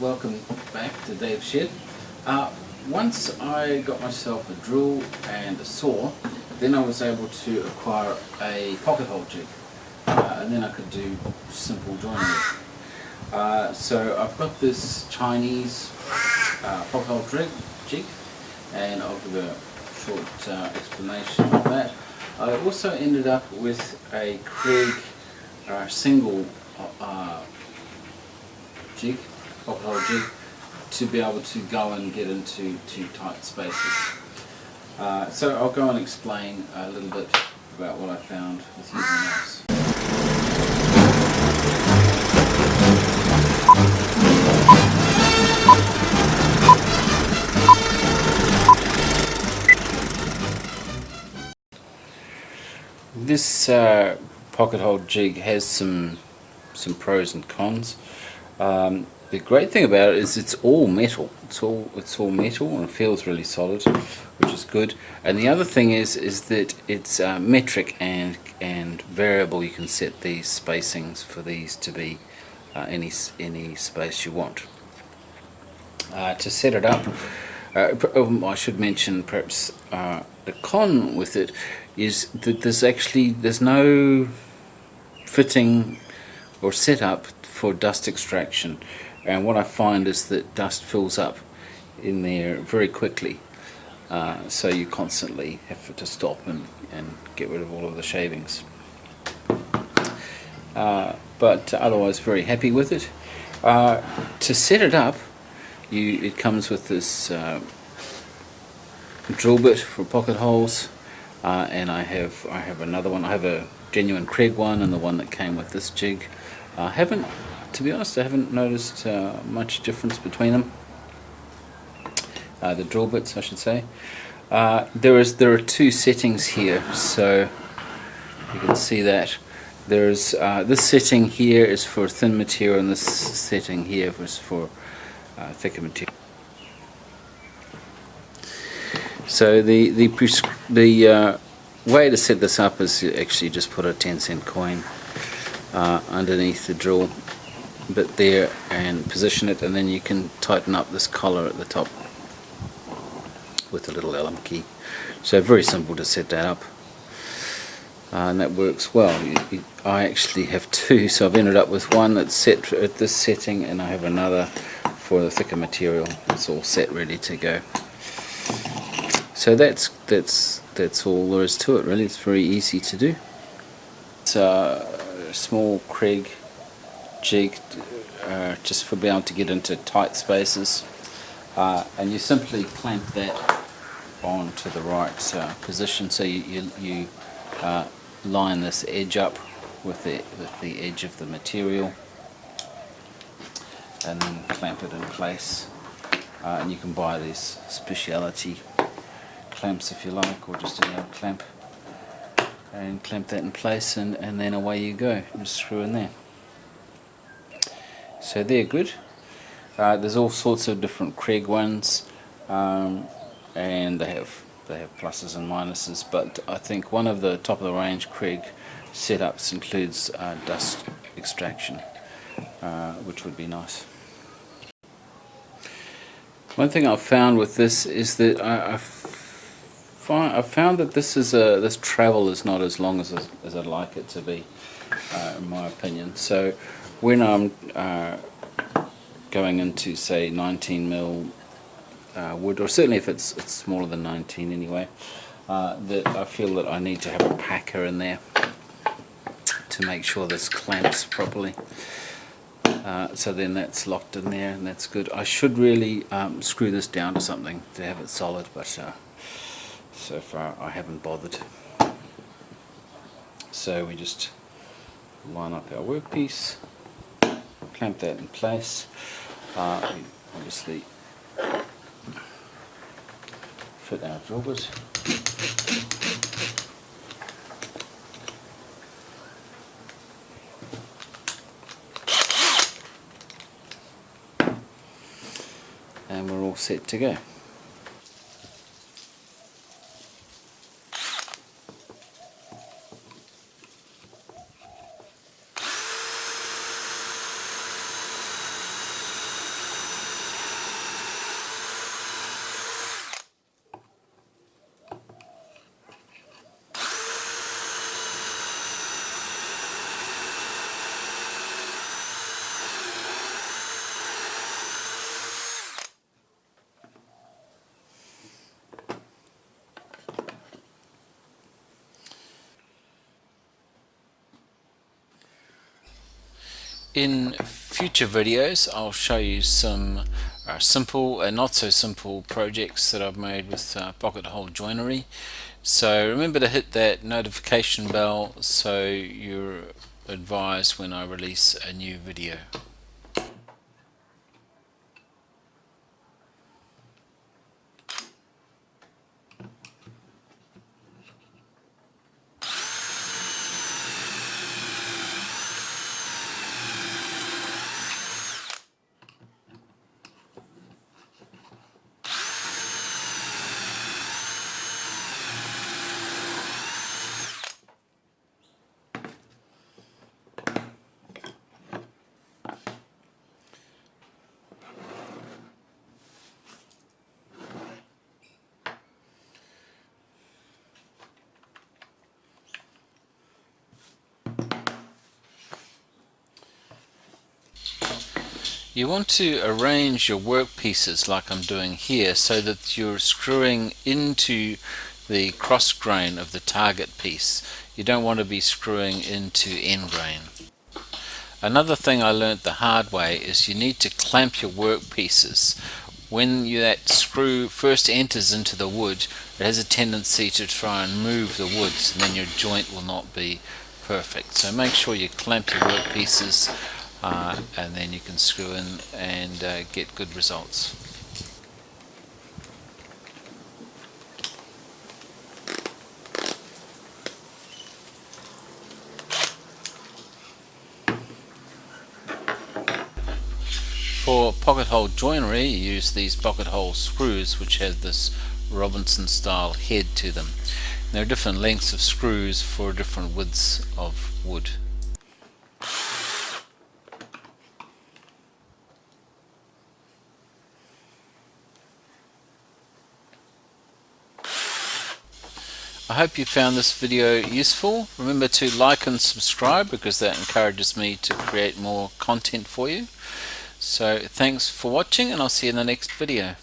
Welcome back to Dave's Shed. Once I got myself a drill and a saw, then I was able to acquire a pocket hole jig, and then I could do simple joinery. So I've got this Chinese pocket hole jig, and I'll give a short explanation of that. I also ended up with a Craig single jig, pocket hole jig, to be able to go and get into tight spaces. So I'll go and explain a little bit about what I found with using those. This pocket hole jig has some pros and cons. The great thing about it is it's all metal. It's all metal and it feels really solid, which is good. And the other thing is that it's metric and variable. You can set these spacings for these to be any space you want. To set it up, I should mention perhaps the con with it is that there's no fitting or setup for dust extraction, and what I find is that dust fills up in there very quickly, so you constantly have to stop and get rid of all of the shavings. But otherwise very happy with it. To set it up, it comes with this drill bit for pocket holes, and I have another one. I have a genuine Craig one and the one that came with this jig. To be honest, I haven't noticed much difference between them. The drill bits, I should say. There are two settings here, so you can see that. There's this setting here is for thin material, and this setting here is for thicker material. So the way to set this up is you actually just put a 10-cent coin underneath the drill bit there and position it, and then you can tighten up this collar at the top with a little Allen key. So very simple to set that up, and that works well. I actually have two, so I've ended up with one that's set at this setting, and I have another for the thicker material. It's all set, ready to go. So that's all there is to it, really. It's very easy to do. It's a small Craig jig, just for being able to get into tight spaces, and you simply clamp that onto the right position. So you line this edge up with the edge of the material, and then clamp it in place. And you can buy these speciality clamps if you like, or just any old clamp, and clamp that in place, and then away you go. Just screw in there. So they're good. There's all sorts of different Craig ones, and they have pluses and minuses, but I think one of the top of the range Craig setups includes dust extraction, which would be nice. One thing I've found with this is that I've found that this travel is not as long as I'd like it to be, in my opinion. So when I'm going into, say, 19mm wood, or certainly if it's smaller than 19 anyway, that I feel that I need to have a packer in there to make sure this clamps properly. So then that's locked in there, and that's good. I should really screw this down to something to have it solid, but so far I haven't bothered. So we just line up our workpiece, clamp that in place. We obviously fit our drill bit. And we're all set to go. In future videos I'll show you some simple and not so simple projects that I've made with pocket hole joinery. So remember to hit that notification bell so you're advised when I release a new video. You want to arrange your workpieces like I'm doing here so that you're screwing into the cross grain of the target piece. You don't want to be screwing into end grain. Another thing I learnt the hard way is you need to clamp your workpieces. When that screw first enters into the wood, it has a tendency to try and move the woods, and then your joint will not be perfect. So make sure you clamp your workpieces and then you can screw in and get good results. For pocket hole joinery, you use these pocket hole screws which have this Robinson style head to them. There are different lengths of screws for different widths of wood. I hope you found this video useful. Remember to like and subscribe because that encourages me to create more content for you. So thanks for watching, and I'll see you in the next video.